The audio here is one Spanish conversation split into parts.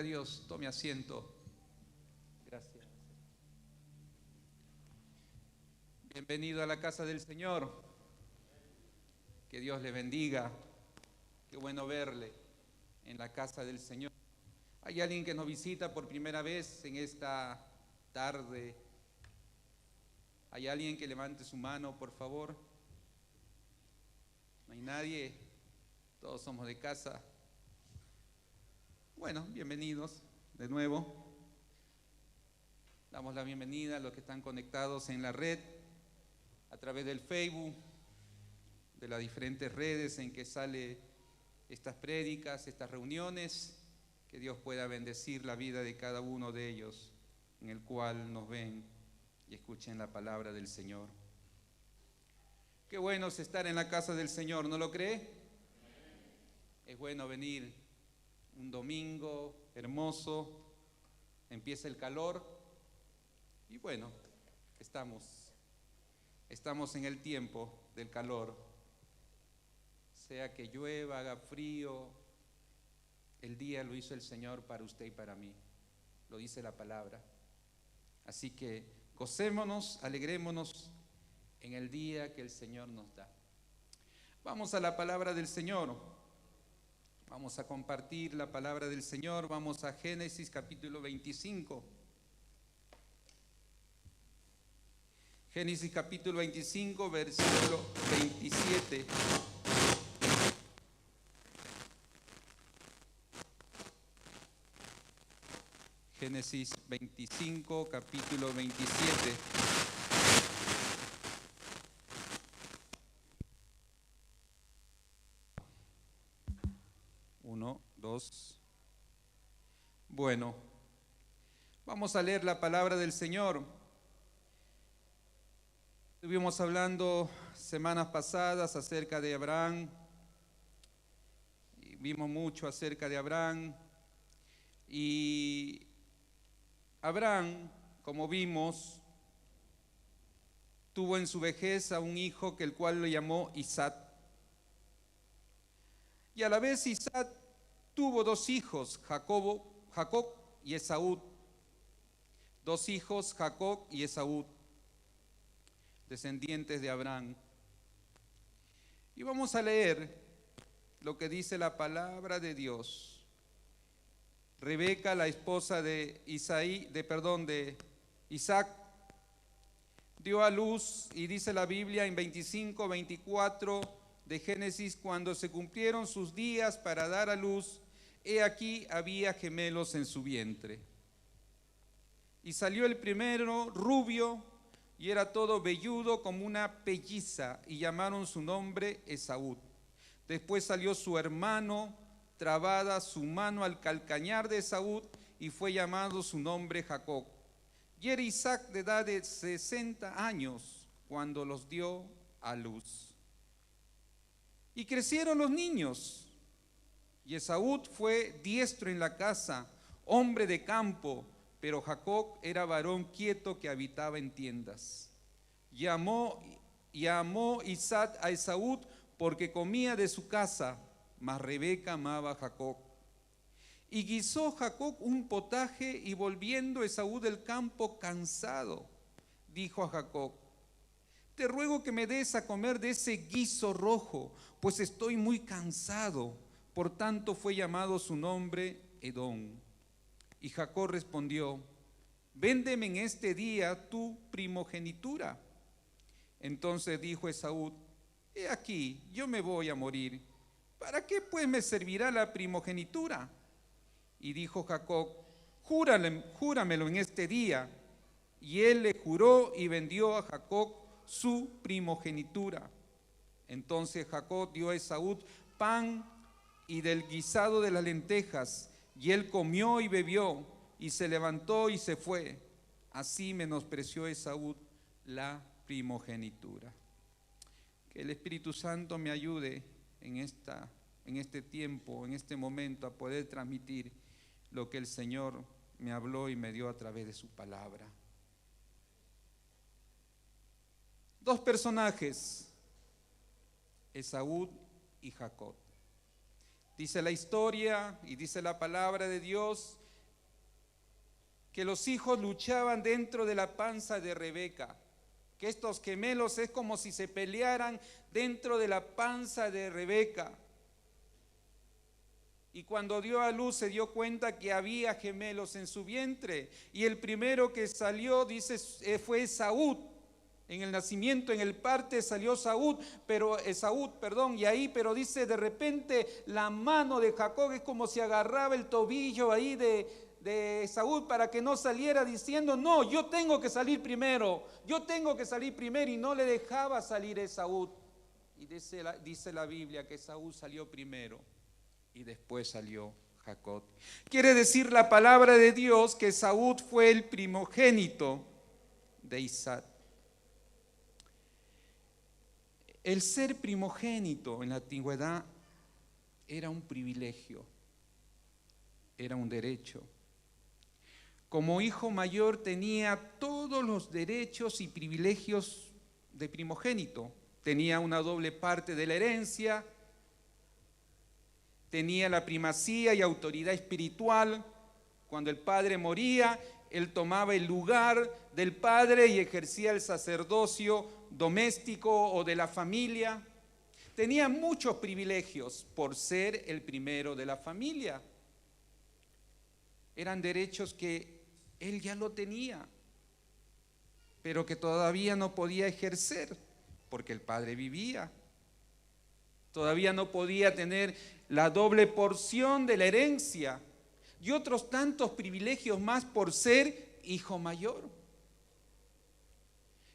Dios, tome asiento. Gracias. Bienvenido a la casa del Señor. Que Dios le bendiga. Qué bueno verle en la casa del Señor. ¿Hay alguien que nos visita por primera vez en esta tarde? ¿Hay alguien que levante su mano, por favor? ¿No hay nadie? Todos somos de casa. Bueno, bienvenidos de nuevo. Damos la bienvenida a los que están conectados en la red, a través del Facebook, de las diferentes redes en que salen estas prédicas, estas reuniones. Que Dios pueda bendecir la vida de cada uno de ellos, en el cual nos ven y escuchen la palabra del Señor. Qué bueno es estar en la casa del Señor, ¿no lo cree? Es bueno venir un domingo hermoso, empieza el calor y bueno, estamos en el tiempo del calor. Sea que llueva, haga frío, el día lo hizo el Señor para usted y para mí, lo dice la palabra. Así que gocémonos, alegrémonos en el día que el Señor nos da. Vamos a la palabra del Señor. Vamos a compartir la palabra del Señor. Vamos a Génesis capítulo 25. Génesis capítulo 25, versículo 27. Génesis 25, capítulo 27. Uno, dos. Bueno, vamos a leer la palabra del Señor. Estuvimos hablando semanas pasadas acerca de Abraham. Y vimos mucho acerca de Abraham. Y Abraham, como vimos, tuvo en su vejez a un hijo que el cual lo llamó Isaac. Y a la vez Isaac tuvo dos hijos, Jacob y Esaú. Dos hijos, Jacob y Esaú, descendientes de Abraham. Y vamos a leer lo que dice la palabra de Dios. Rebeca, la esposa de Isaac, dio a luz, y dice la Biblia en 25, 24 de Génesis, cuando se cumplieron sus días para dar a luz, he aquí había gemelos en su vientre. Y salió el primero rubio, y era todo velludo como una pelliza, y llamaron su nombre Esaú. Después salió su hermano, trabada su mano al calcañar de Esaú, y fue llamado su nombre Jacob. Y era Isaac de edad de 60 años cuando los dio a luz. Y crecieron los niños, y Esaú fue diestro en la casa, hombre de campo, pero Jacob era varón quieto que habitaba en tiendas. Y amó Isaac a Esaú porque comía de su casa, mas Rebeca amaba a Jacob. Y guisó Jacob un potaje, y volviendo Esaú del campo cansado, dijo a Jacob: te ruego que me des a comer de ese guiso rojo, pues estoy muy cansado. Por tanto fue llamado su nombre Edom. Y Jacob respondió: véndeme en este día tu primogenitura. Entonces dijo Esaú: he aquí, yo me voy a morir. ¿Para qué pues me servirá la primogenitura? Y dijo Jacob: júramelo en este día. Y él le juró y vendió a Jacob su primogenitura. Entonces Jacob dio a Esaú pan y del guisado de las lentejas, y él comió y bebió, y se levantó y se fue. Así menospreció Esaú la primogenitura. Que el Espíritu Santo me ayude en este tiempo, en este momento, a poder transmitir lo que el Señor me habló y me dio a través de su palabra. Dos personajes, Esaú y Jacob. Dice la historia y dice la palabra de Dios que los hijos luchaban dentro de la panza de Rebeca, que estos gemelos es como si se pelearan dentro de la panza de Rebeca. Y cuando dio a luz se dio cuenta que había gemelos en su vientre. Y el primero que salió, dice, fue Esaú. En el nacimiento, en el parte salió Esaú, y ahí, pero dice, de repente la mano de Jacob es como si agarraba el tobillo ahí de Esaú para que no saliera, diciendo, no, yo tengo que salir primero, y no le dejaba salir Esaú. Y dice la Biblia que Esaú salió primero y después salió Jacob. Quiere decir la palabra de Dios que Esaú fue el primogénito de Isaac. El ser primogénito en la antigüedad era un privilegio, era un derecho. Como hijo mayor tenía todos los derechos y privilegios de primogénito. Tenía una doble parte de la herencia, tenía la primacía y autoridad espiritual. Cuando el padre moría, él tomaba el lugar del padre y ejercía el sacerdocio doméstico o de la familia. Tenía muchos privilegios por ser el primero de la familia. Eran derechos que él ya lo tenía, pero que todavía no podía ejercer porque el padre vivía. Todavía no podía tener la doble porción de la herencia y otros tantos privilegios más por ser hijo mayor.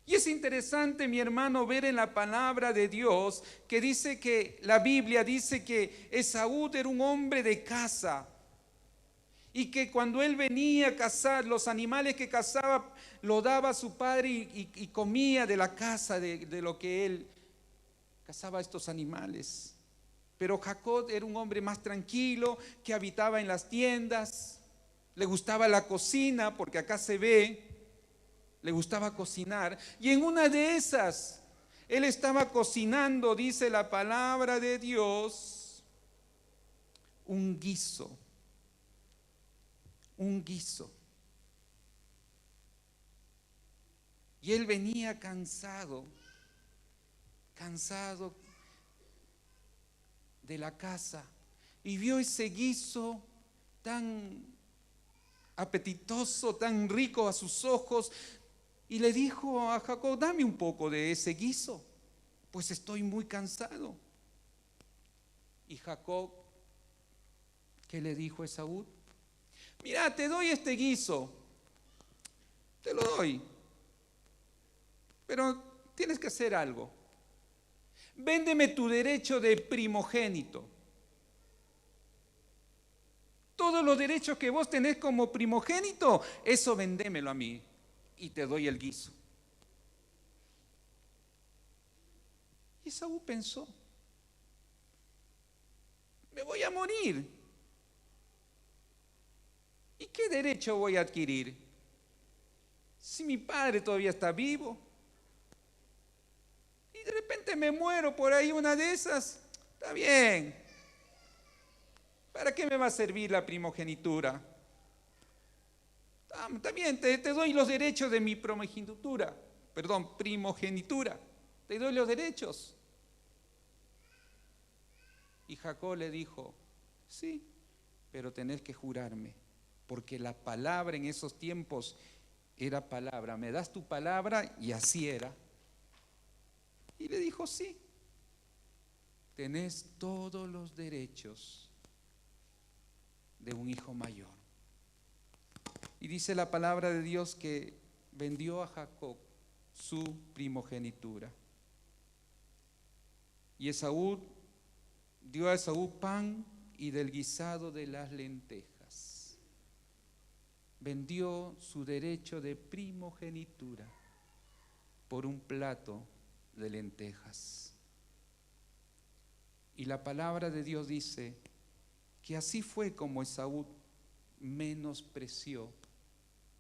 Y es interesante, mi hermano, ver en la palabra de Dios que dice que la Biblia dice que Esaú era un hombre de casa y que cuando él venía a cazar, los animales que cazaba lo daba a su padre y comía de la caza de lo que él cazaba estos animales. Pero Jacob era un hombre más tranquilo, que habitaba en las tiendas, le gustaba la cocina, porque acá se ve, le gustaba cocinar. Y en una de esas, él estaba cocinando, dice la palabra de Dios, un guiso. Y él venía cansado de la casa, y vio ese guiso tan apetitoso, tan rico a sus ojos, y le dijo a Jacob, dame un poco de ese guiso, pues estoy muy cansado. Y Jacob, ¿qué le dijo a Esaú? Mira, te doy este guiso, te lo doy, pero tienes que hacer algo. Véndeme tu derecho de primogénito. Todos los derechos que vos tenés como primogénito, eso vendémelo a mí y te doy el guiso. Y Esaú pensó, me voy a morir. ¿Y qué derecho voy a adquirir? Si mi padre todavía está vivo. Y de repente me muero por ahí una de esas, está bien. ¿Para qué me va a servir la primogenitura? Está bien, te doy los derechos de mi primogenitura. Te doy los derechos. Y Jacob le dijo, sí, pero tenés que jurarme, porque la palabra en esos tiempos era palabra. Me das tu palabra, y así era. Y le dijo, sí, tenés todos los derechos de un hijo mayor. Y dice la palabra de Dios que vendió a Jacob su primogenitura. Y dio a Esaú pan y del guisado de las lentejas. Vendió su derecho de primogenitura por un plato de lentejas. Y la palabra de Dios dice que así fue como Esaú menospreció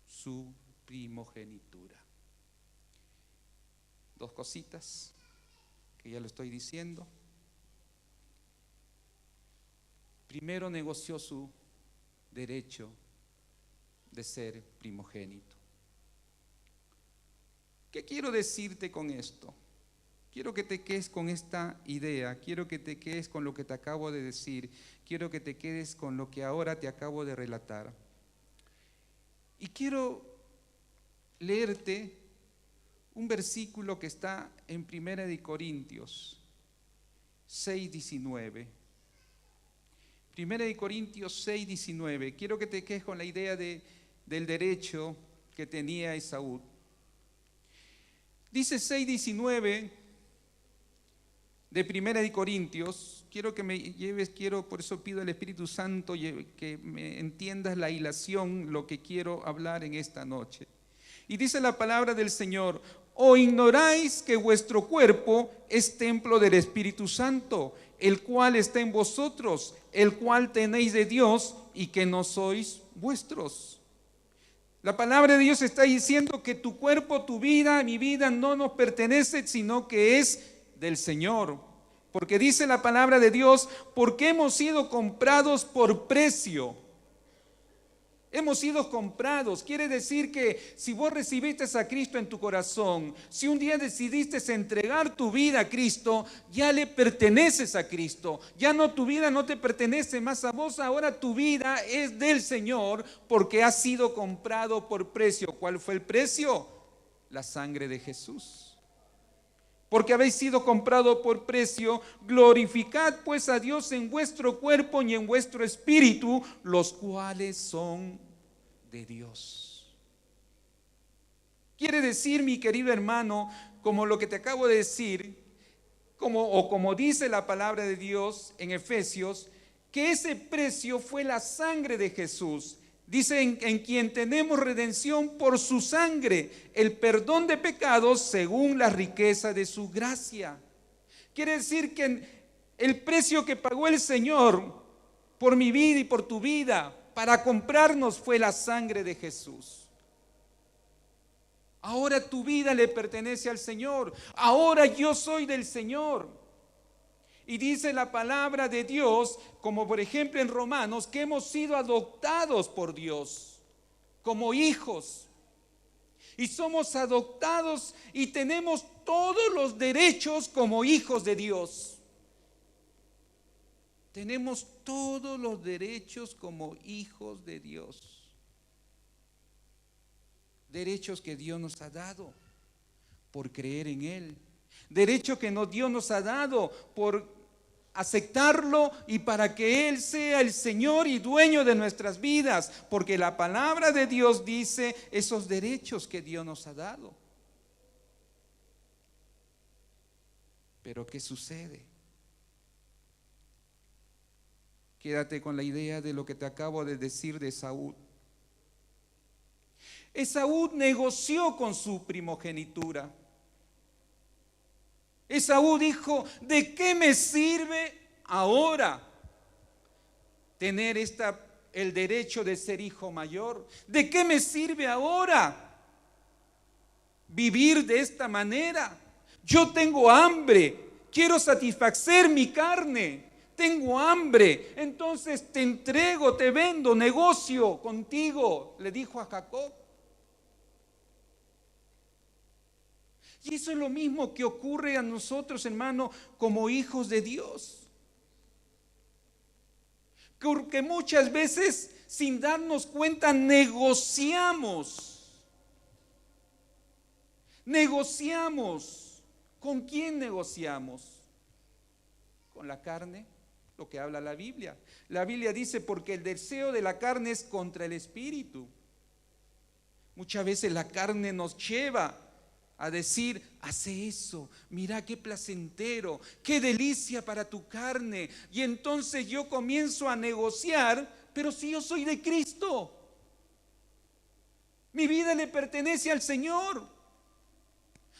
su primogenitura. Dos cositas que ya lo estoy diciendo. Primero, negoció su derecho de ser primogénito. ¿Qué quiero decirte con esto? Quiero que te quedes con esta idea, quiero que te quedes con lo que te acabo de decir, quiero que te quedes con lo que ahora te acabo de relatar. Y quiero leerte un versículo que está en 1 Corintios 6:19. 1 Corintios 6:19. Quiero que te quedes con la idea del derecho que tenía Esaú. Dice 6:19 de 1 Corintios. Quiero que me lleves, por eso pido al Espíritu Santo que me entiendas la hilación, lo que quiero hablar en esta noche. Y dice la palabra del Señor: ¿o ignoráis que vuestro cuerpo es templo del Espíritu Santo, el cual está en vosotros, el cual tenéis de Dios, y que no sois vuestros? La palabra de Dios está diciendo que tu cuerpo, tu vida, mi vida no nos pertenece, sino que es del Señor. Porque dice la palabra de Dios: porque hemos sido comprados por precio. Hemos sido comprados. Quiere decir que si vos recibiste a Cristo en tu corazón, si un día decidiste entregar tu vida a Cristo, ya le perteneces a Cristo. Ya no, tu vida no te pertenece más a vos, ahora tu vida es del Señor, porque has sido comprado por precio. ¿Cuál fue el precio? La sangre de Jesús. Porque habéis sido comprado por precio, glorificad pues a Dios en vuestro cuerpo y en vuestro espíritu, los cuales son de Dios. Quiere decir, mi querido hermano, como lo que te acabo de decir, como dice la palabra de Dios en Efesios, que ese precio fue la sangre de Jesús. Dice en quien tenemos redención por su sangre, el perdón de pecados según la riqueza de su gracia. Quiere decir que el precio que pagó el Señor por mi vida y por tu vida para comprarnos fue la sangre de Jesús. Ahora tu vida le pertenece al Señor. Ahora yo soy del Señor. Y dice la palabra de Dios, como por ejemplo en Romanos, que hemos sido adoptados por Dios como hijos. Y somos adoptados y tenemos todos los derechos como hijos de Dios. Tenemos todos los derechos como hijos de Dios. Derechos que Dios nos ha dado por creer en Él. Derecho que Dios nos ha dado por aceptarlo y para que Él sea el Señor y dueño de nuestras vidas, porque la palabra de Dios dice esos derechos que Dios nos ha dado. Pero ¿qué sucede? Quédate con la idea de lo que te acabo de decir de Esaú. Esaú negoció con su primogenitura. Esaú dijo: ¿de qué me sirve ahora tener el derecho de ser hijo mayor? ¿De qué me sirve ahora vivir de esta manera? Yo tengo hambre, quiero satisfacer mi carne, tengo hambre, entonces te entrego, te vendo, negocio contigo, le dijo a Jacob. Y eso es lo mismo que ocurre a nosotros, hermano, como hijos de Dios. Porque muchas veces, sin darnos cuenta, negociamos. Negociamos. ¿Con quién negociamos? Con la carne, lo que habla la Biblia. La Biblia dice: porque el deseo de la carne es contra el espíritu. Muchas veces la carne nos lleva a decir: hace eso, mira qué placentero, qué delicia para tu carne. Y entonces yo comienzo a negociar, pero si yo soy de Cristo, mi vida le pertenece al Señor.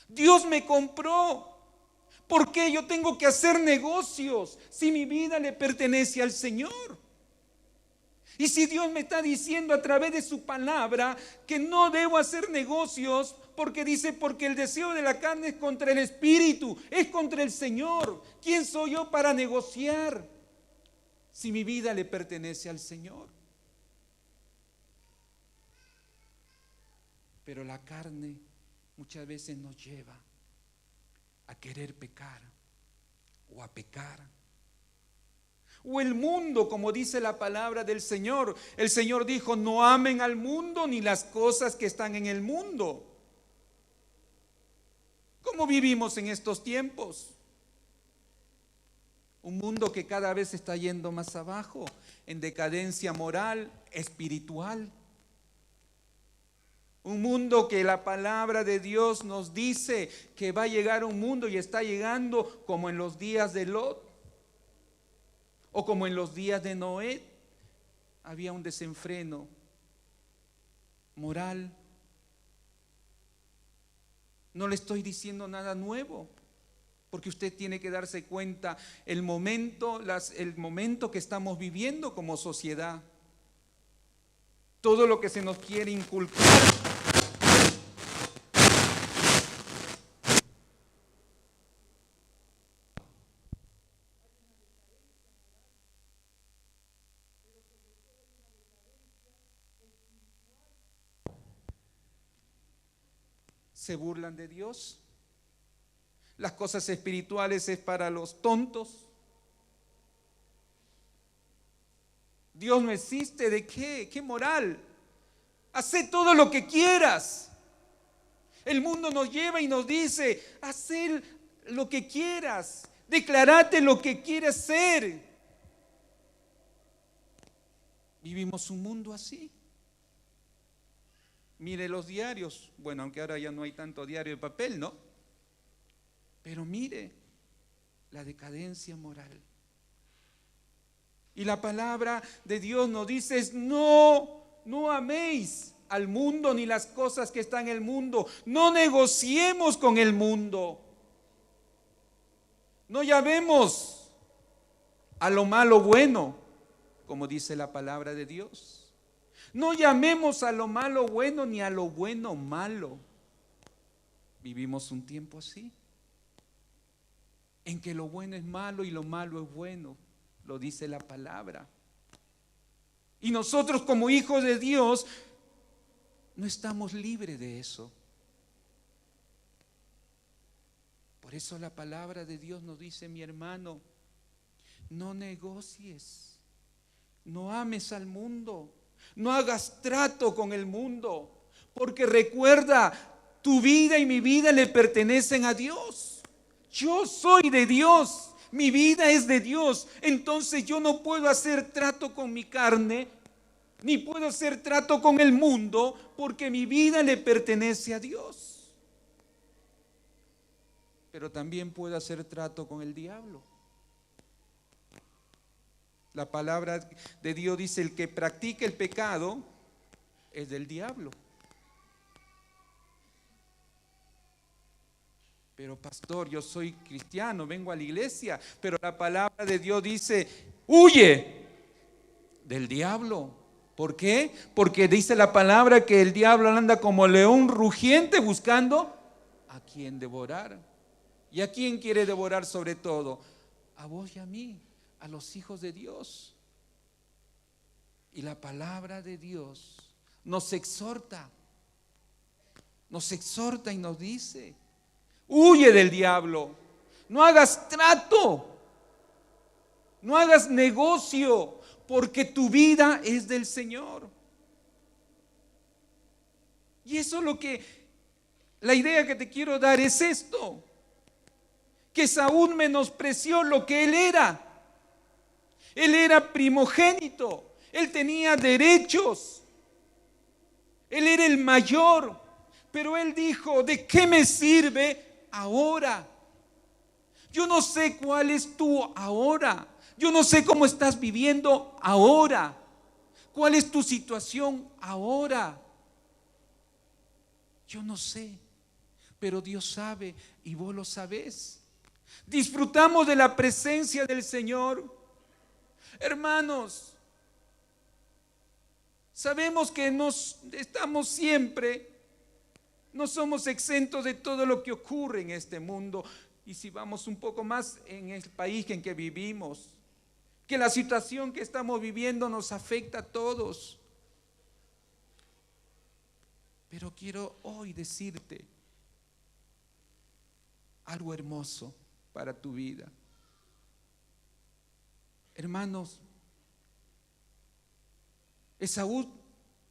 Dios me compró. ¿Por qué yo tengo que hacer negocios si mi vida le pertenece al Señor? Y si Dios me está diciendo a través de su palabra que no debo hacer negocios, porque dice: porque el deseo de la carne es contra el espíritu, es contra el Señor. ¿Quién soy yo para negociar si mi vida le pertenece al Señor? Pero la carne muchas veces nos lleva a querer pecar o a pecar. O el mundo, como dice la palabra del Señor. El Señor dijo: no amen al mundo ni las cosas que están en el mundo. ¿Cómo vivimos en estos tiempos? Un mundo que cada vez está yendo más abajo, en decadencia moral, espiritual. Un mundo que la palabra de Dios nos dice que va a llegar un mundo, y está llegando, como en los días de Lot o como en los días de Noé. Había un desenfreno moral. No le estoy diciendo nada nuevo, porque usted tiene que darse cuenta el momento que estamos viviendo como sociedad. Todo lo que se nos quiere inculcar se burlan de Dios. Las cosas espirituales es para los tontos. Dios no existe. ¿De qué? ¿Qué moral? Haz todo lo que quieras. El mundo nos lleva y nos dice: haz lo que quieras, declarate lo que quieras ser. Vivimos un mundo así. Mire los diarios. Bueno, aunque ahora ya no hay tanto diario de papel, ¿no? Pero mire la decadencia moral. Y la palabra de Dios nos dice: no améis al mundo ni las cosas que están en el mundo. No negociemos con el mundo. No llamemos a lo malo bueno, como dice la palabra de Dios. No llamemos a lo malo bueno ni a lo bueno malo. Vivimos un tiempo así, en que lo bueno es malo y lo malo es bueno. Lo dice la palabra. Y nosotros, como hijos de Dios, no estamos libres de eso. Por eso la palabra de Dios nos dice: mi hermano, no negocies, no ames al mundo, no hagas trato con el mundo, porque recuerda, tu vida y mi vida le pertenecen a Dios. Yo soy de Dios. Mi vida es de Dios. Entonces yo no puedo hacer trato con mi carne, ni puedo hacer trato con el mundo, porque mi vida le pertenece a Dios. Pero también puedo hacer trato con el diablo. La palabra de Dios dice: el que practica el pecado es del diablo. Pero pastor, yo soy cristiano, vengo a la iglesia, pero la palabra de Dios dice: huye del diablo. ¿Por qué? Porque dice la palabra que el diablo anda como león rugiente buscando a quien devorar. ¿Y a quién quiere devorar sobre todo? A vos y a mí, a los hijos de Dios. Y la palabra de Dios nos exhorta y nos dice: huye del diablo, no hagas trato, no hagas negocio, porque tu vida es del Señor. Y eso es la idea que te quiero dar es esto: que Saúl menospreció lo que él era. Él era primogénito, él tenía derechos, él era el mayor, pero él dijo: ¿de qué me sirve ahora? Yo no sé cuál es tu ahora. Yo no sé cómo estás viviendo ahora. ¿Cuál es tu situación ahora? Yo no sé, pero Dios sabe y vos lo sabés. Disfrutamos de la presencia del Señor. Hermanos, sabemos que estamos siempre, no somos exentos de todo lo que ocurre en este mundo. Y si vamos un poco más en el país en que vivimos, que la situación que estamos viviendo nos afecta a todos. Pero quiero hoy decirte algo hermoso para tu vida. Hermanos, Esaú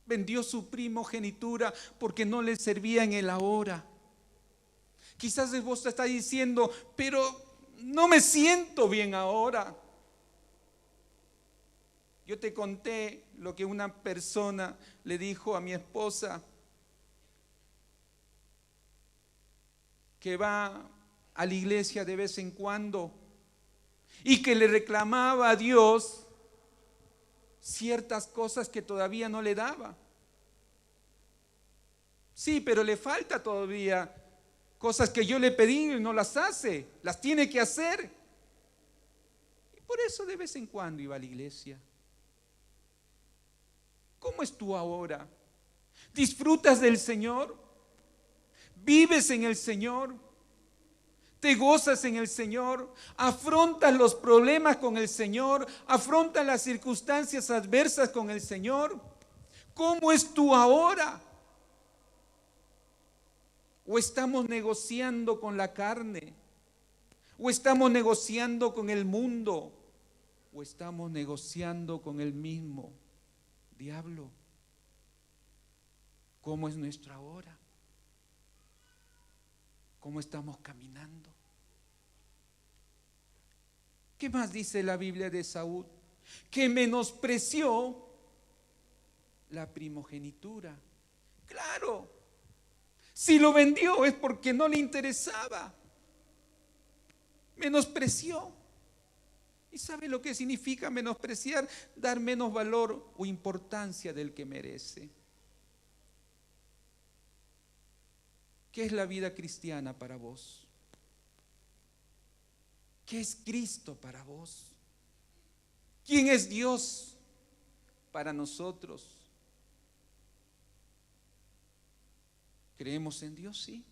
vendió su primogenitura porque no le servía en el ahora. Quizás vos te estás diciendo, pero no me siento bien ahora. Yo te conté lo que una persona le dijo a mi esposa, que va a la iglesia de vez en cuando y que le reclamaba a Dios ciertas cosas que todavía no le daba. Sí, pero le falta todavía cosas que yo le pedí y no las hace, las tiene que hacer. Y por eso de vez en cuando iba a la iglesia. ¿Cómo es tú ahora? ¿Disfrutas del Señor? ¿Vives en el Señor? ¿Te gozas en el Señor? ¿Afrontas los problemas con el Señor? ¿Afrontas las circunstancias adversas con el Señor? ¿Cómo es tú ahora? ¿O estamos negociando con la carne? ¿O estamos negociando con el mundo? ¿O estamos negociando con el mismo diablo? ¿Cómo es nuestra hora? ¿Cómo estamos caminando? ¿Qué más dice la Biblia de Esaú? Que menospreció la primogenitura. Claro, si lo vendió es porque no le interesaba. Menospreció. ¿Y sabe lo que significa menospreciar? Dar menos valor o importancia del que merece. ¿Qué es la vida cristiana para vos? ¿Qué es Cristo para vos? ¿Quién es Dios para nosotros? ¿Creemos en Dios? Sí.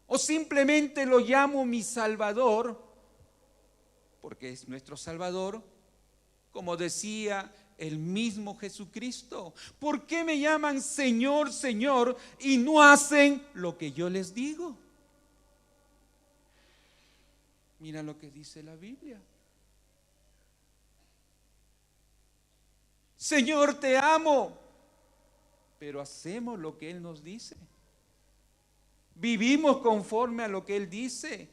¿O simplemente lo llamo mi Salvador? Porque es nuestro Salvador, como decía el mismo Jesucristo. ¿Por qué me llaman Señor, Señor y no hacen lo que yo les digo? Mira lo que dice la Biblia. Señor, te amo, pero hacemos lo que Él nos dice. Vivimos conforme a lo que Él dice.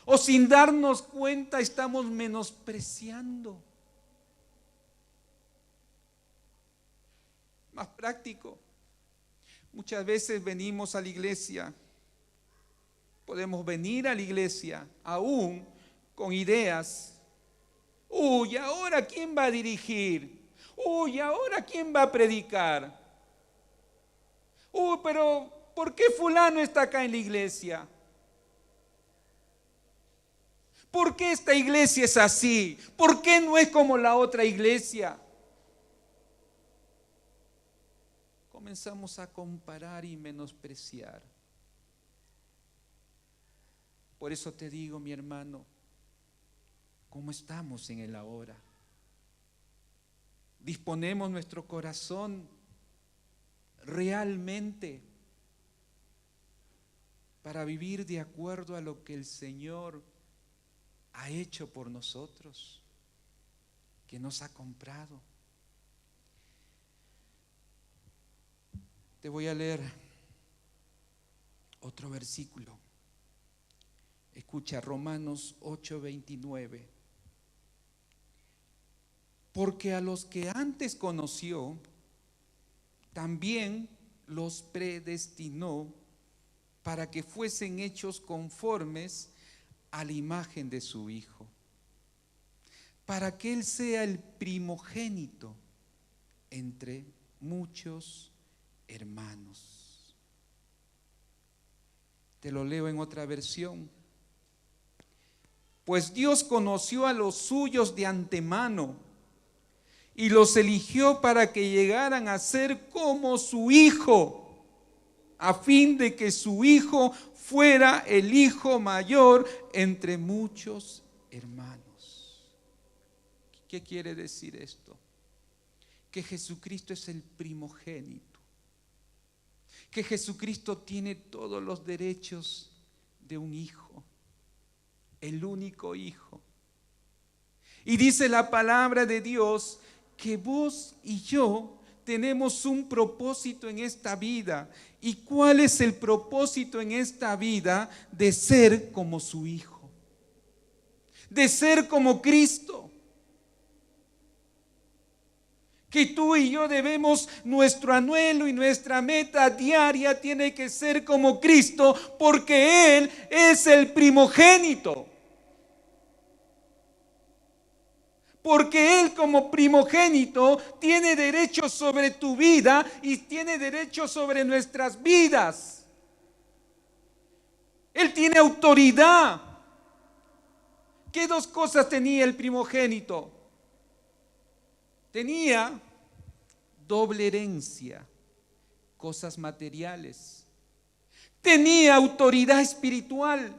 O sin darnos cuenta estamos menospreciando. Más práctico. Muchas veces venimos a la iglesia. Podemos venir a la iglesia aún con ideas. Uy, ¿ahora quién va a dirigir? Uy, ¿ahora quién va a predicar? Uy, pero ¿por qué fulano está acá en la iglesia? ¿Por qué esta iglesia es así? ¿Por qué no es como la otra iglesia? Comenzamos a comparar y menospreciar. Por eso te digo, mi hermano, ¿cómo estamos en el ahora? ¿Disponemos nuestro corazón realmente para vivir de acuerdo a lo que el Señor ha hecho por nosotros, que nos ha comprado? Te voy a leer otro versículo. Escucha, Romanos 8:29. Porque a los que antes conoció, también los predestinó para que fuesen hechos conformes a la imagen de su Hijo, para que Él sea el primogénito entre muchos hermanos. Te lo leo en otra versión. Pues Dios conoció a los suyos de antemano y los eligió para que llegaran a ser como su Hijo, a fin de que su Hijo fuera el hijo mayor entre muchos hermanos. ¿Qué quiere decir esto? que Jesucristo es el primogénito, que Jesucristo tiene todos los derechos de un hijo, el único hijo. Y dice la palabra de Dios que vos y yo tenemos un propósito en esta vida. ¿Y cuál es el propósito en esta vida? De ser como su hijo, de ser como Cristo. Que tú y yo debemos, nuestro anhelo y nuestra meta diaria tiene que ser como Cristo, porque Él es el primogénito. Porque Él como primogénito tiene derecho sobre tu vida y tiene derecho sobre nuestras vidas. Él tiene autoridad. ¿Qué dos cosas tenía el primogénito? Tenía doble herencia, cosas materiales. Tenía autoridad espiritual.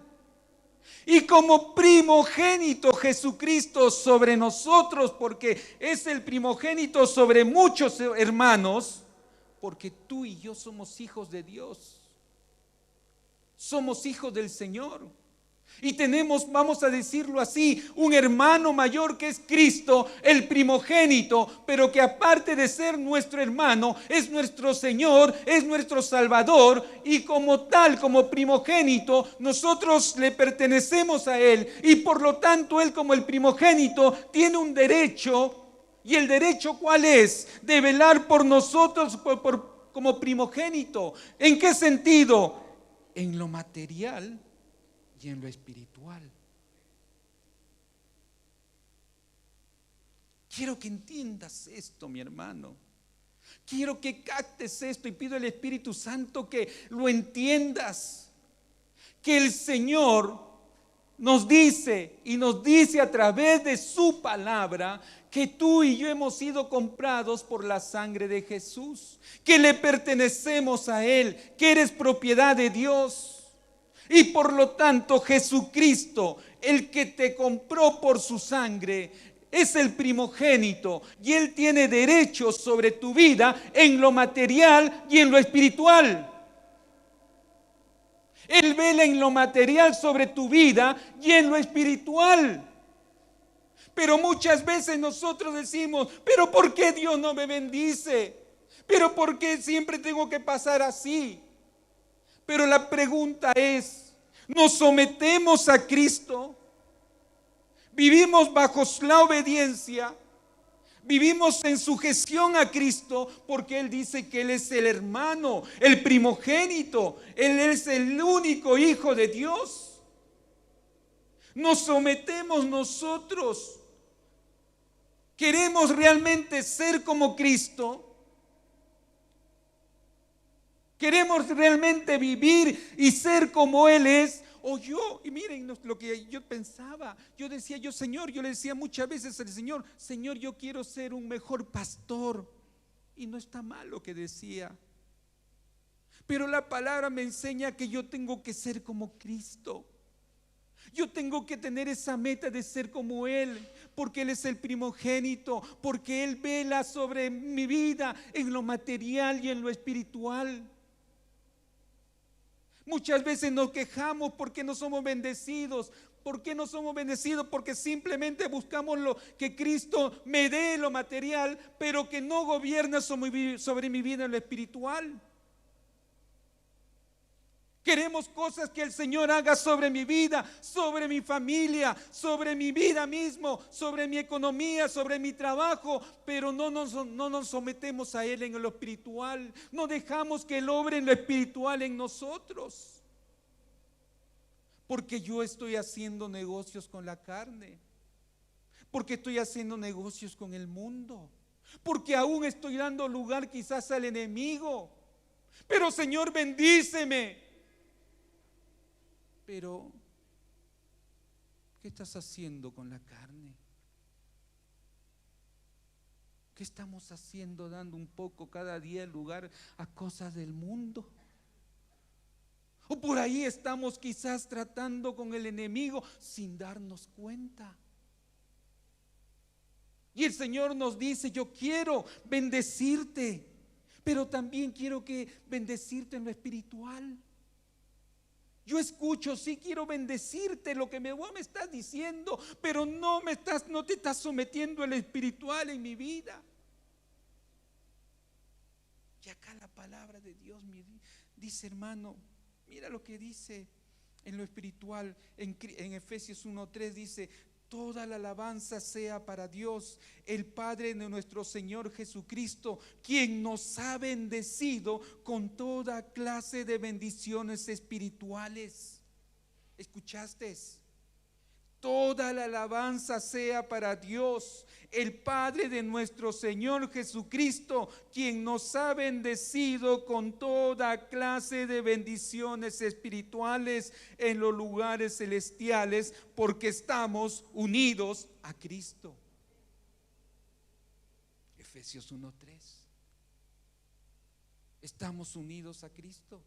Y como primogénito Jesucristo sobre nosotros, porque es el primogénito sobre muchos hermanos, porque tú y yo somos hijos de Dios, somos hijos del Señor. Y tenemos, vamos a decirlo así, un hermano mayor que es Cristo, el primogénito, pero que aparte de ser nuestro hermano, es nuestro Señor, es nuestro Salvador, y como tal, como primogénito, nosotros le pertenecemos a Él, y por lo tanto Él como el primogénito tiene un derecho. ¿Y el derecho cuál es? De velar por nosotros como primogénito. ¿En qué sentido? En lo material y en lo espiritual. Quiero que entiendas esto, mi hermano. Quiero que captes esto y pido al Espíritu Santo que lo entiendas. Que el Señor nos dice y nos dice a través de su palabra que tú y yo hemos sido comprados por la sangre de Jesús, que le pertenecemos a Él, que eres propiedad de Dios. Y por lo tanto Jesucristo, el que te compró por su sangre, es el primogénito y Él tiene derechos sobre tu vida en lo material y en lo espiritual. Él vela en lo material sobre tu vida y en lo espiritual. Pero muchas veces nosotros decimos, pero ¿por qué Dios no me bendice? ¿Pero por qué siempre tengo que pasar así? Pero la pregunta es, ¿nos sometemos a Cristo? ¿Vivimos bajo la obediencia? ¿Vivimos en sujeción a Cristo? Porque Él dice que Él es el hermano, el primogénito. Él es el único Hijo de Dios. ¿Nos sometemos nosotros? ¿Queremos realmente ser como Cristo? ¿Queremos realmente vivir y ser como Él es? O yo, y miren lo que yo pensaba, yo decía, Señor, yo le decía muchas veces al Señor, Señor, yo quiero ser un mejor pastor. Y no está mal lo que decía. Pero la palabra me enseña que yo tengo que ser como Cristo. Yo tengo que tener esa meta de ser como Él, porque Él es el primogénito, porque Él vela sobre mi vida en lo material y en lo espiritual. Muchas veces nos quejamos porque no somos bendecidos. ¿Por qué no somos bendecidos? Porque simplemente buscamos lo que Cristo me dé, lo material, pero que no gobierna sobre mi vida en lo espiritual. Queremos cosas que el Señor haga sobre mi vida, sobre mi familia, sobre mi vida mismo, sobre mi economía, sobre mi trabajo, pero no nos sometemos a Él en lo espiritual. No dejamos que Él obre en lo espiritual en nosotros. Porque yo estoy haciendo negocios con la carne. Porque estoy haciendo negocios con el mundo. Porque aún estoy dando lugar quizás al enemigo. Pero Señor, bendíceme. Pero, ¿qué estás haciendo con la carne? ¿Qué estamos haciendo dando un poco cada día lugar a cosas del mundo? O por ahí estamos quizás tratando con el enemigo sin darnos cuenta. Y el Señor nos dice: yo quiero bendecirte, pero también quiero bendecirte en lo espiritual. Yo escucho, sí quiero bendecirte lo que vos me estás diciendo, pero no te estás sometiendo al espiritual en mi vida. Y acá la palabra de Dios me dice, hermano, mira lo que dice en lo espiritual, en Efesios 1:3 dice: toda la alabanza sea para Dios, el Padre de nuestro Señor Jesucristo, quien nos ha bendecido con toda clase de bendiciones espirituales. ¿Escuchaste? Toda la alabanza sea para Dios, el Padre de nuestro Señor Jesucristo, quien nos ha bendecido con toda clase de bendiciones espirituales en los lugares celestiales, porque estamos unidos a Cristo. Efesios 1:3. Estamos unidos a Cristo.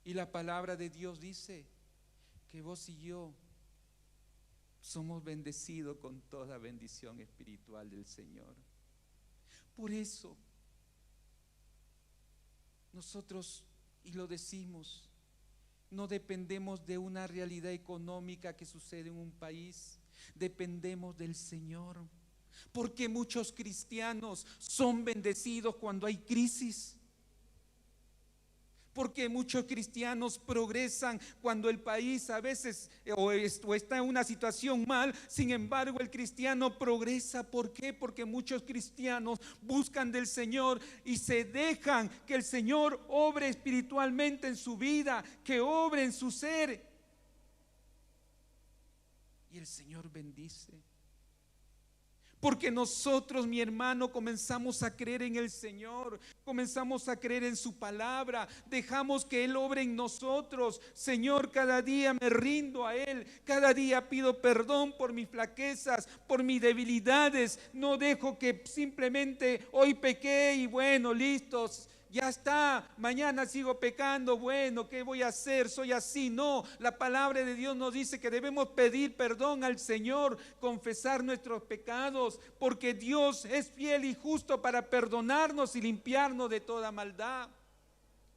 Y la palabra de Dios dice que vos y yo somos bendecidos con toda bendición espiritual del Señor. Por eso nosotros, y lo decimos, no dependemos de una realidad económica que sucede en un país, dependemos del Señor. Porque muchos cristianos son bendecidos cuando hay crisis. Porque muchos cristianos progresan cuando el país a veces o está en una situación mal. Sin embargo, el cristiano progresa. ¿Por qué? Porque muchos cristianos buscan del Señor y se dejan que el Señor obre espiritualmente en su vida, que obre en su ser. Y el Señor bendice. Porque nosotros, mi hermano, comenzamos a creer en el Señor, comenzamos a creer en su palabra, dejamos que Él obre en nosotros. Señor, cada día me rindo a Él, cada día pido perdón por mis flaquezas, por mis debilidades. No dejo que simplemente hoy pequé y bueno, listos, ya está, mañana sigo pecando, bueno, ¿qué voy a hacer? Soy así. No, la palabra de Dios nos dice que debemos pedir perdón al Señor, confesar nuestros pecados, porque Dios es fiel y justo para perdonarnos y limpiarnos de toda maldad.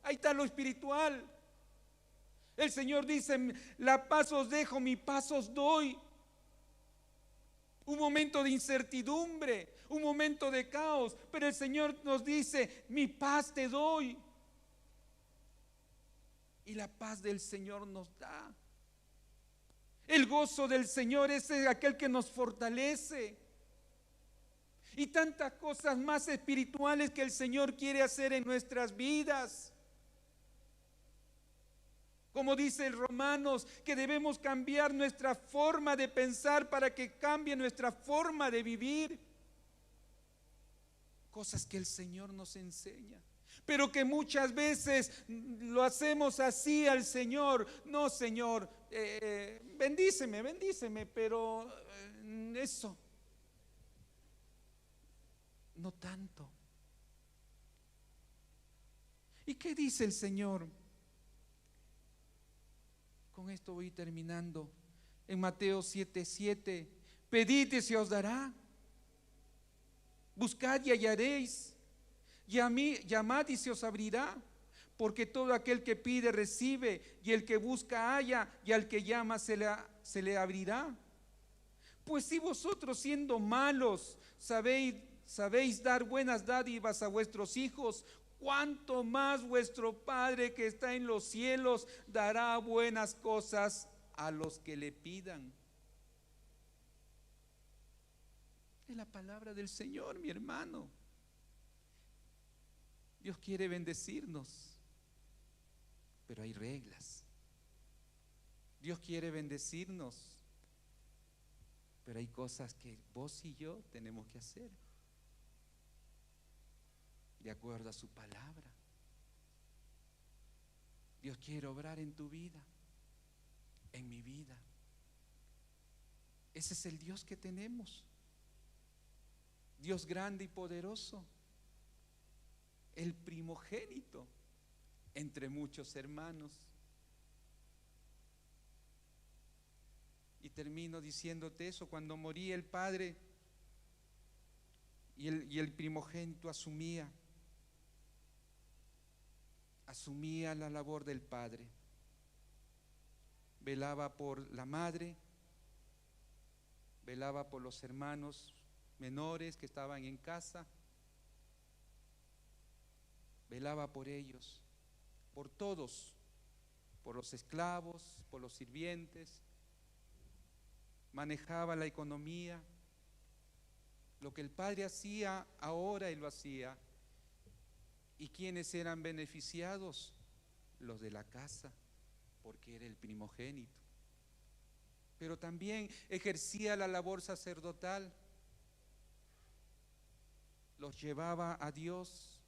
Ahí está lo espiritual. El Señor dice: la paz os dejo, mi paz os doy. Un momento de incertidumbre, un momento de caos, pero el Señor nos dice: mi paz te doy. Y la paz del Señor nos da. El gozo del Señor es aquel que nos fortalece. Y tantas cosas más espirituales que el Señor quiere hacer en nuestras vidas. Como dice el Romanos, que debemos cambiar nuestra forma de pensar para que cambie nuestra forma de vivir. Cosas que el Señor nos enseña, pero que muchas veces lo hacemos así al Señor. No, Señor, bendíceme, pero eso, no tanto. ¿Y qué dice el Señor? Con esto voy terminando. En Mateo 7:7, pedid y se os dará, buscad y hallaréis, llamad y se os abrirá, porque todo aquel que pide recibe, y el que busca halla, y al que llama se le abrirá. Pues si vosotros, siendo malos, sabéis dar buenas dádivas a vuestros hijos, cuánto más vuestro Padre que está en los cielos dará buenas cosas a los que le pidan. Es la palabra del Señor, mi hermano. Dios quiere bendecirnos, pero hay reglas. Dios quiere bendecirnos, pero hay cosas que vos y yo tenemos que hacer de acuerdo a su palabra. Dios quiere obrar en tu vida, en mi vida. Ese es el Dios que tenemos. Dios grande y poderoso, el primogénito entre muchos hermanos. Y termino diciéndote eso: cuando moría el padre y el primogénito asumía la labor del padre, velaba por la madre, velaba por los hermanos menores que estaban en casa, velaba por ellos, por todos, por los esclavos, por los sirvientes, manejaba la economía. Lo que el padre hacía, ahora él lo hacía. ¿Y quiénes eran beneficiados? Los de la casa, porque era el primogénito. Pero también ejercía la labor sacerdotal, los llevaba a Dios,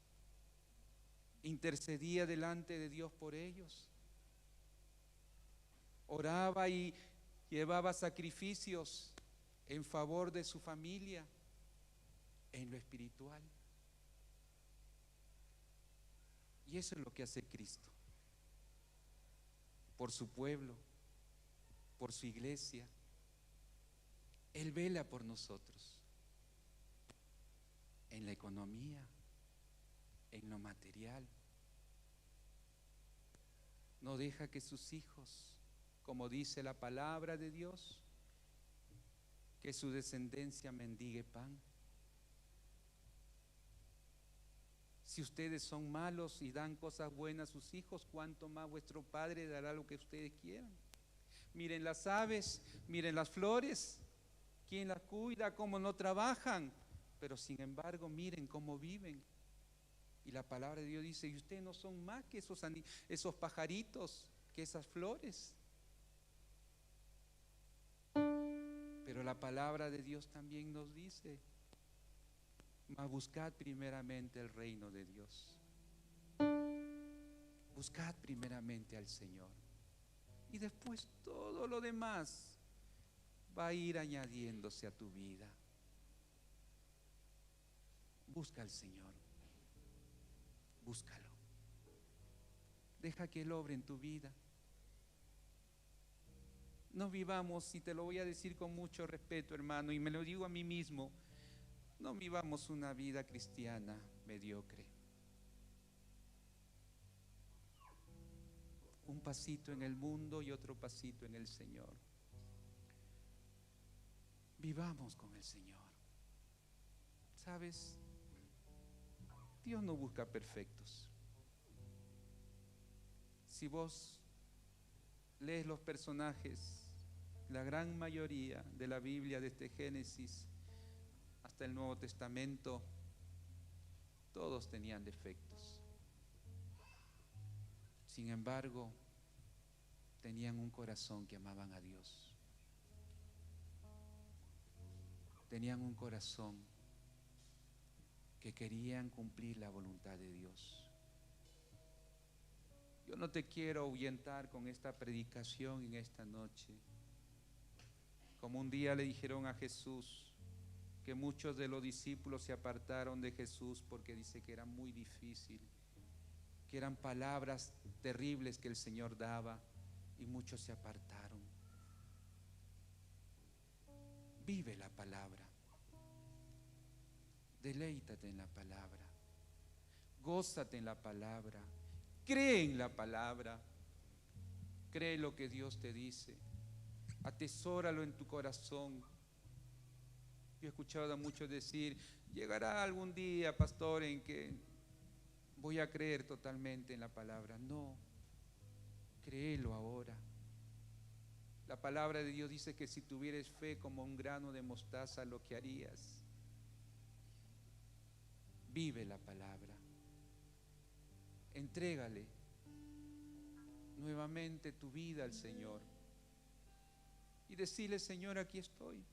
intercedía delante de Dios por ellos, oraba y llevaba sacrificios en favor de su familia, en lo espiritual. Y eso es lo que hace Cristo por su pueblo, por su iglesia. Él vela por nosotros en la economía, en lo material. No deja que sus hijos, como dice la palabra de Dios, que su descendencia mendigue pan. Si ustedes son malos y dan cosas buenas a sus hijos, ¿cuánto más vuestro Padre dará lo que ustedes quieran? Miren las aves, miren las flores, ¿quién las cuida? ¿Cómo no trabajan? Pero sin embargo, miren cómo viven. Y la palabra de Dios dice: y ustedes no son más que esos pajaritos, que esas flores. Pero la palabra de Dios también nos dice: mas buscad primeramente el reino de Dios. Buscad primeramente al Señor, y después todo lo demás va a ir añadiéndose a tu vida. Busca al Señor, búscalo. Deja que Él obre en tu vida. No vivamos, y te lo voy a decir con mucho respeto, hermano, y me lo digo a mí mismo, no vivamos una vida cristiana mediocre. Un pasito en el mundo y otro pasito en el Señor. Vivamos con el Señor. ¿Sabes? Dios no busca perfectos. Si vos lees los personajes, la gran mayoría de la Biblia, desde Génesis hasta el Nuevo Testamento, todos tenían defectos. Sin embargo, tenían un corazón que amaban a Dios. Tenían un corazón que querían cumplir la voluntad de Dios. Yo no te quiero ahuyentar con esta predicación en esta noche. Como un día le dijeron a Jesús, que muchos de los discípulos se apartaron de Jesús porque dice que era muy difícil, que eran palabras terribles que el Señor daba, y muchos se apartaron. Vive la palabra, deleítate en la palabra, gózate en la palabra, cree en la palabra, cree lo que Dios te dice, atesóralo en tu corazón. Yo he escuchado a muchos decir: llegará algún día, pastor, en que voy a creer totalmente en la palabra. No, créelo ahora. La palabra de Dios dice que si tuvieres fe como un grano de mostaza, lo que harías. Vive la palabra. Entrégale nuevamente tu vida al Señor y decirle: Señor, aquí estoy,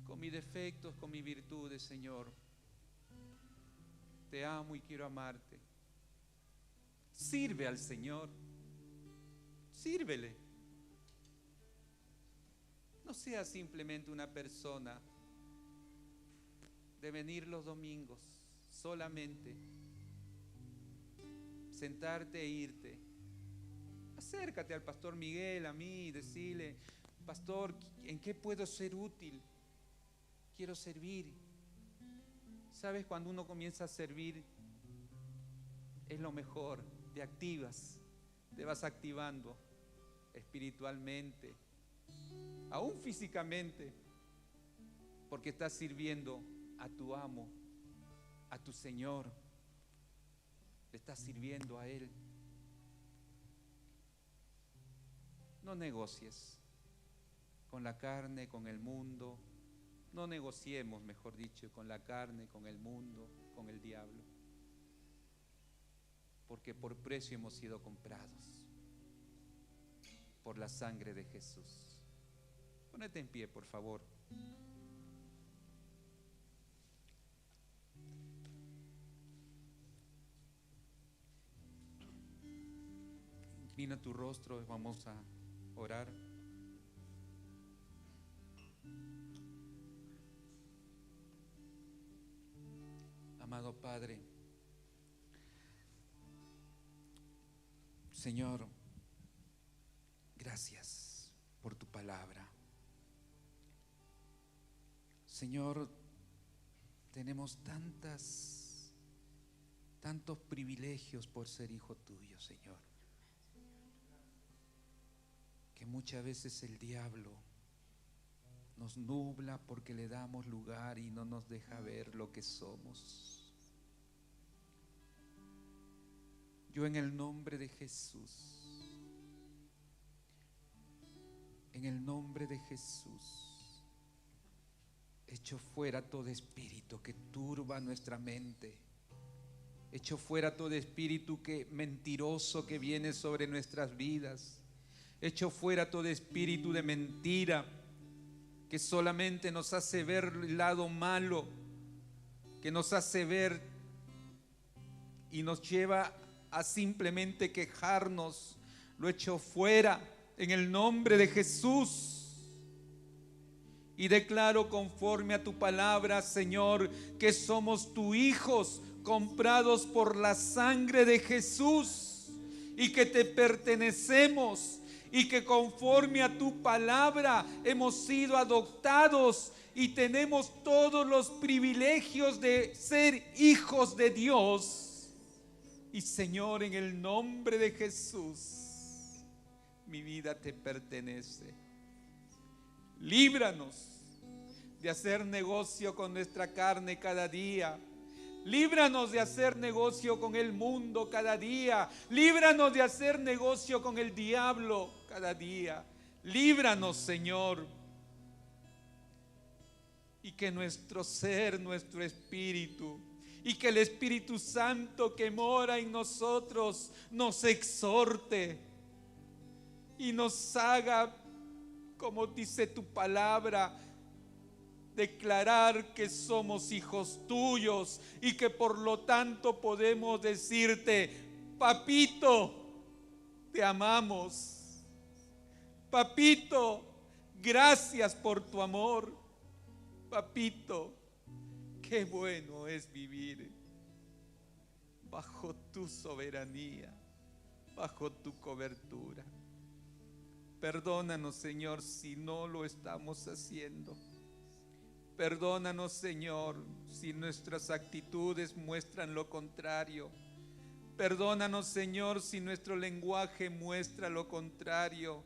con mis defectos, con mis virtudes, Señor. Te amo y quiero amarte. Sirve al Señor. Sírvele. No seas simplemente una persona de venir los domingos solamente, sentarte e irte. Haz acércate al pastor Miguel, a mí, y decirle: pastor, ¿en qué puedo ser útil? Quiero servir. ¿Sabes? Cuando uno comienza a servir, es lo mejor. Te activas, te vas activando espiritualmente, aún físicamente, porque estás sirviendo a tu amo, a tu Señor. Le estás sirviendo a Él. No negocies con la carne, con el mundo. No negociemos, mejor dicho, con la carne, con el mundo, con el diablo. Porque por precio hemos sido comprados por la sangre de Jesús. Ponete en pie, por favor. Inclina tu rostro y vamos a orar. Amado Padre, Señor, gracias por tu palabra. Señor, tenemos tantos privilegios por ser hijo tuyo, Señor, que muchas veces el diablo nos nubla porque le damos lugar y no nos deja ver lo que somos. Yo, en el nombre de Jesús, en el nombre de Jesús, echo fuera todo espíritu que turba nuestra mente. Echo fuera todo espíritu mentiroso que viene sobre nuestras vidas. Echo fuera todo espíritu de mentira que solamente nos hace ver el lado malo, que nos hace ver y nos lleva a simplemente quejarnos. Lo echo fuera en el nombre de Jesús. Y declaro, conforme a tu palabra, Señor, que somos tus hijos, comprados por la sangre de Jesús, y que te pertenecemos, y que conforme a tu palabra hemos sido adoptados y tenemos todos los privilegios de ser hijos de Dios. Y Señor, en el nombre de Jesús, mi vida te pertenece. Líbranos de hacer negocio con nuestra carne cada día. Líbranos de hacer negocio con el mundo cada día. Líbranos de hacer negocio con el diablo cada día. Líbranos, Señor. Y que nuestro ser, nuestro espíritu, y que el Espíritu Santo que mora en nosotros nos exhorte y nos haga, como dice tu palabra, declarar que somos hijos tuyos y que por lo tanto podemos decirte: papito, te amamos. Papito, gracias por tu amor. Papito, qué bueno es vivir bajo tu soberanía, bajo tu cobertura. Perdónanos, Señor, si no lo estamos haciendo. Perdónanos, Señor, si nuestras actitudes muestran lo contrario. Perdónanos, Señor, si nuestro lenguaje muestra lo contrario.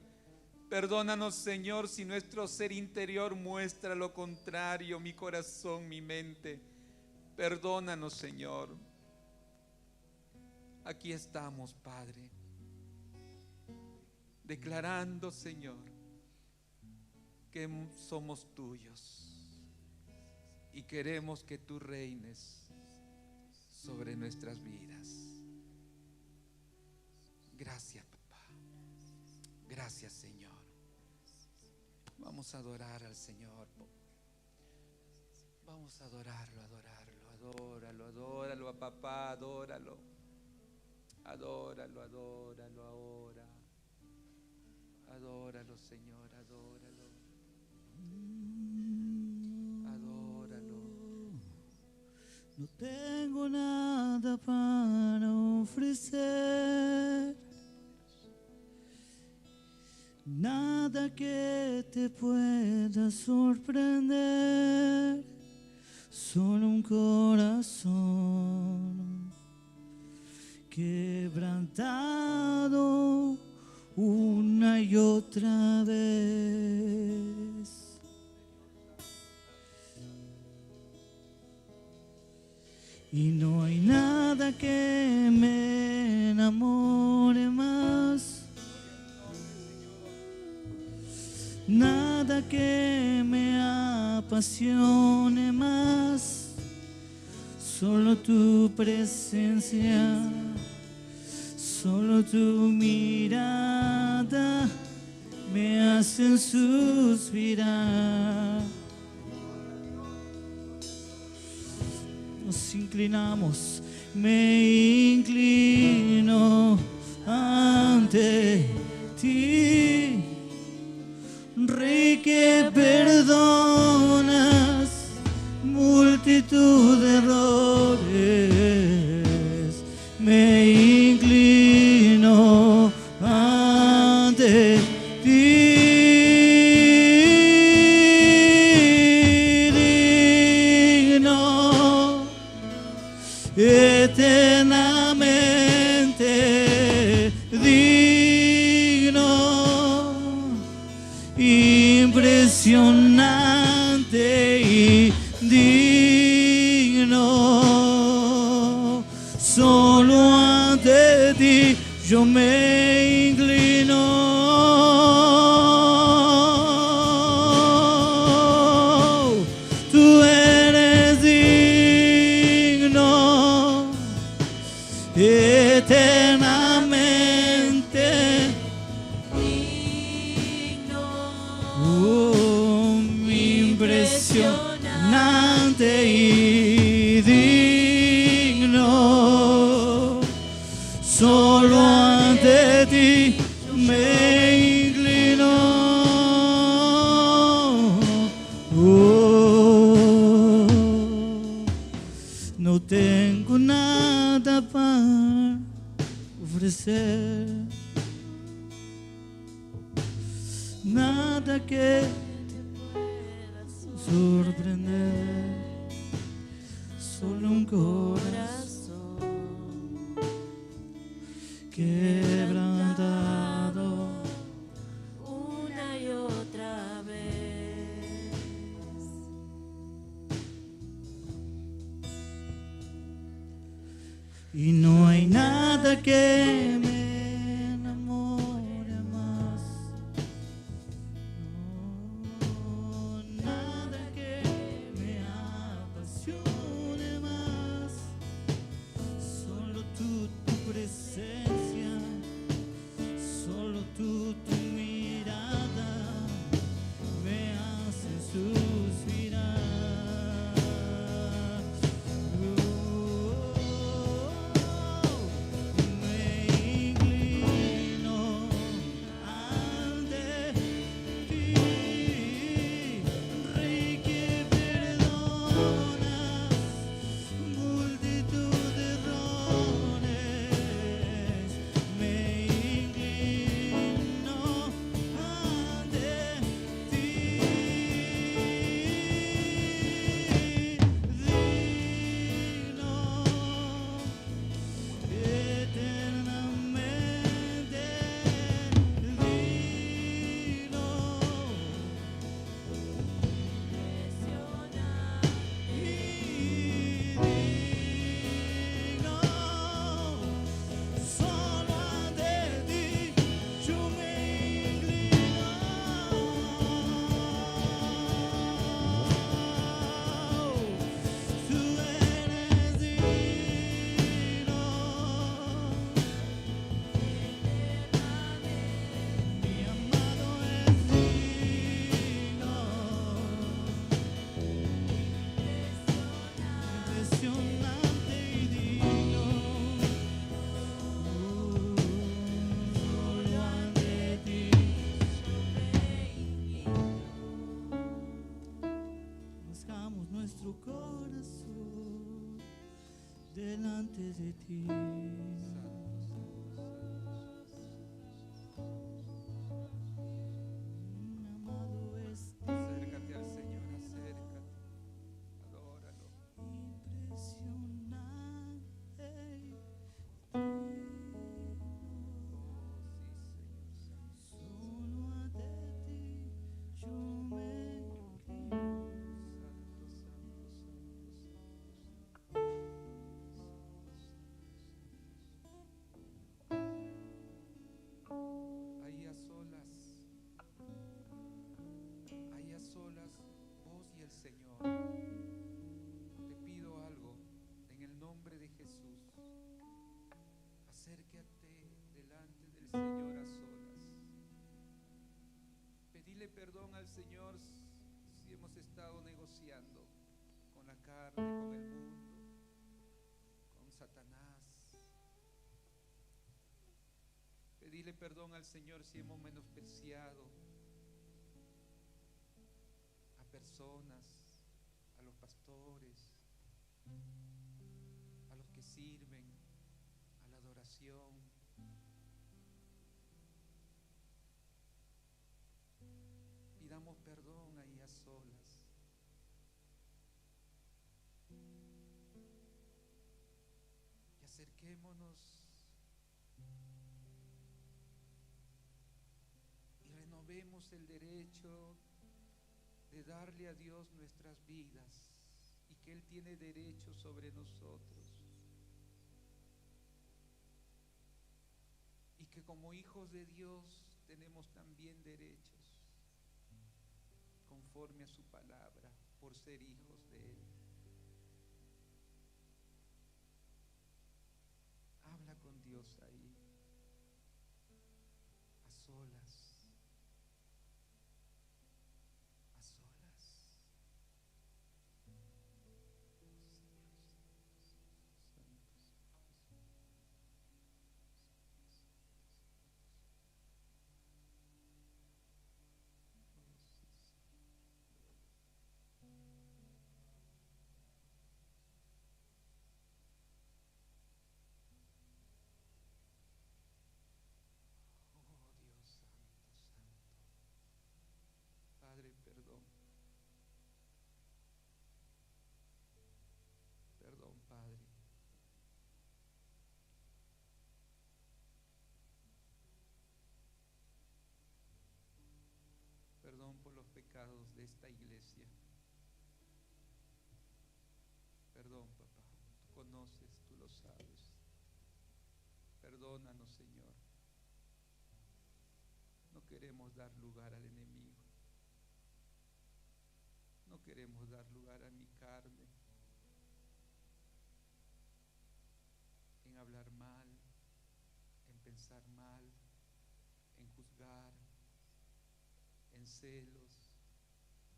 Perdónanos, Señor, si nuestro ser interior muestra lo contrario, mi corazón, mi mente. Perdónanos, Señor. Aquí estamos, Padre, declarando, Señor, que somos tuyos y queremos que tú reines sobre nuestras vidas. Gracias, papá. Gracias, Señor. Vamos a adorar al Señor. Vamos a adorarlo, adóralo, adóralo a papá, adóralo. Adóralo, adóralo ahora. Adóralo, Señor, adóralo. Adóralo. No tengo nada para ofrecer, que te pueda sorprender, solo un corazón quebrantado una y otra vez. Y no hay nada que me enamore más, nada que me apasione más, solo tu presencia, solo tu mirada me hacen suspirar. Nos inclinamos, me inclino ante ti, Rey que perdonas multitud de errores, me inclino ante ti. Eternamente digno, impresionante y digno, solo ante ti yo me inclino. Tú eres digno, eternamente digno, impresionante y digno, solo ante ti me inclino. No tengo nada para ofrecer, nada que te pueda sorprender, solo un corazón quebrantado una y otra vez. Y no hay nada que me enamore más, no, nada que me apasione más, solo tu presencia, solo tu mirada me hace suspirar. Nuestro corazón delante de ti. perdón al Señor si hemos estado negociando con la carne, con el mundo, con Satanás. Pedirle perdón al Señor si hemos menospreciado a personas, a los pastores, a los que sirven, a la adoración. Pidamos perdón ahí a solas. Y acerquémonos y renovemos el derecho de darle a Dios nuestras vidas y que Él tiene derecho sobre nosotros. Y que como hijos de Dios tenemos también derechos conforme a su palabra, por ser hijos de Él. Habla con Dios ahí, a solas, a solas. Señor, santos. Oh Dios santo, santo. Padre, perdón. Perdón, Padre. Perdón por los pecados de esta iglesia. Perdón, papá. Tú conoces, tú lo sabes. Perdónanos, Señor. No queremos dar lugar al enemigo. No queremos dar lugar a mi carne en hablar mal, en pensar mal, en juzgar, en celos,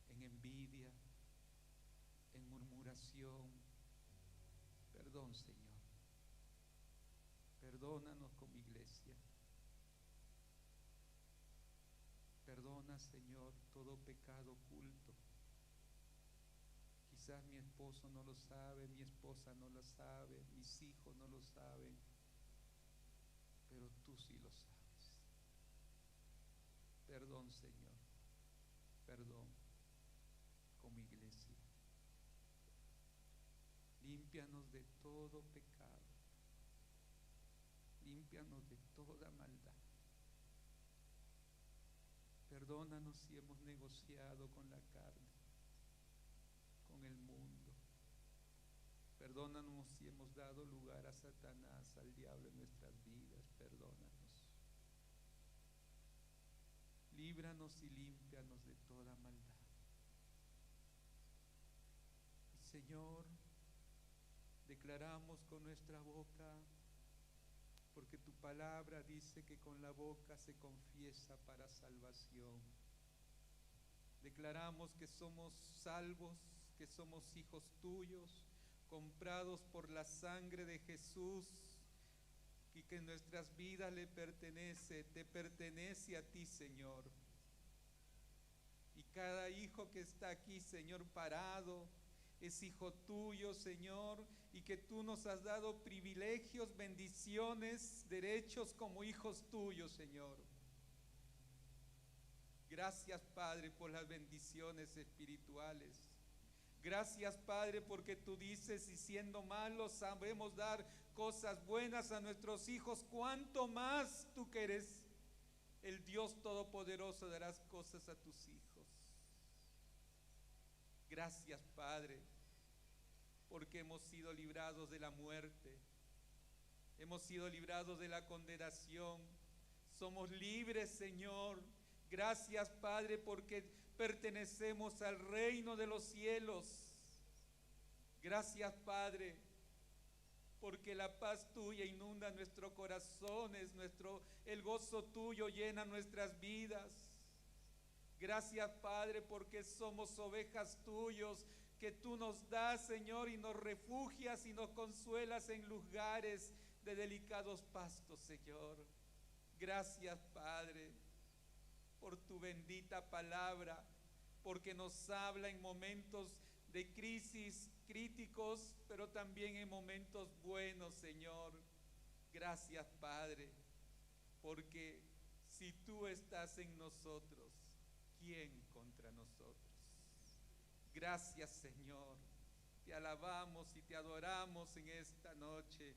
en envidia, en murmuración. Perdón, Señor. Perdónanos como iglesia. Perdona, Señor, todo pecado oculto. Quizás mi esposo no lo sabe, mi esposa no lo sabe, mis hijos no lo saben, pero tú sí lo sabes. Perdón, Señor. Perdón como iglesia. Límpianos de todo pecado. Límpianos de toda maldad. Perdónanos si hemos negociado con la carne, con el mundo. Perdónanos si hemos dado lugar a Satanás, al diablo en nuestras vidas. Perdónanos. Líbranos y límpianos de toda maldad. Y Señor, declaramos con nuestra boca, porque tu palabra dice que con la boca se confiesa para salvación. Declaramos que somos salvos, que somos hijos tuyos, comprados por la sangre de Jesús, y que nuestras vidas le pertenece, te pertenece a ti, Señor. Y cada hijo que está aquí, Señor, parado, es hijo tuyo, Señor, y que tú nos has dado privilegios, bendiciones, derechos como hijos tuyos, Señor. Gracias, Padre, por las bendiciones espirituales. Gracias, Padre, porque tú dices, y siendo malos sabemos dar cosas buenas a nuestros hijos, cuánto más tú que eres el Dios Todopoderoso darás cosas a tus hijos. Gracias, Padre, porque hemos sido librados de la muerte, hemos sido librados de la condenación, somos libres, Señor. Gracias, Padre, porque pertenecemos al reino de los cielos. Gracias, Padre, porque la paz tuya inunda nuestros corazones, el gozo tuyo llena nuestras vidas. Gracias, Padre, porque somos ovejas tuyos, que tú nos das, Señor, y nos refugias y nos consuelas en lugares de delicados pastos, Señor. Gracias, Padre, por tu bendita palabra, porque nos habla en momentos de crisis críticos, pero también en momentos buenos, Señor. Gracias, Padre, porque si tú estás en nosotros, ¿quién contra nosotros? Gracias, Señor. Te alabamos y te adoramos en esta noche.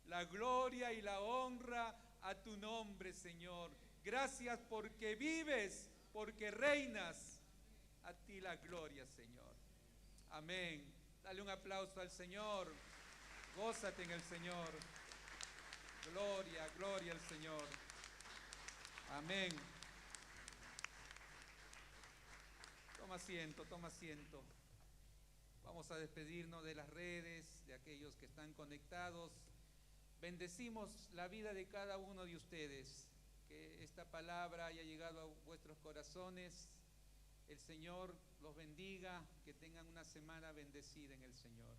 La gloria y la honra a tu nombre, Señor. Gracias porque vives, porque reinas. A ti la gloria, Señor. Amén. Dale un aplauso al Señor. Gózate en el Señor. Gloria, gloria al Señor. Amén. Toma asiento, toma asiento. Vamos a despedirnos de las redes, de aquellos que están conectados. Bendecimos la vida de cada uno de ustedes. Que esta palabra haya llegado a vuestros corazones. El Señor los bendiga. Que tengan una semana bendecida en el Señor.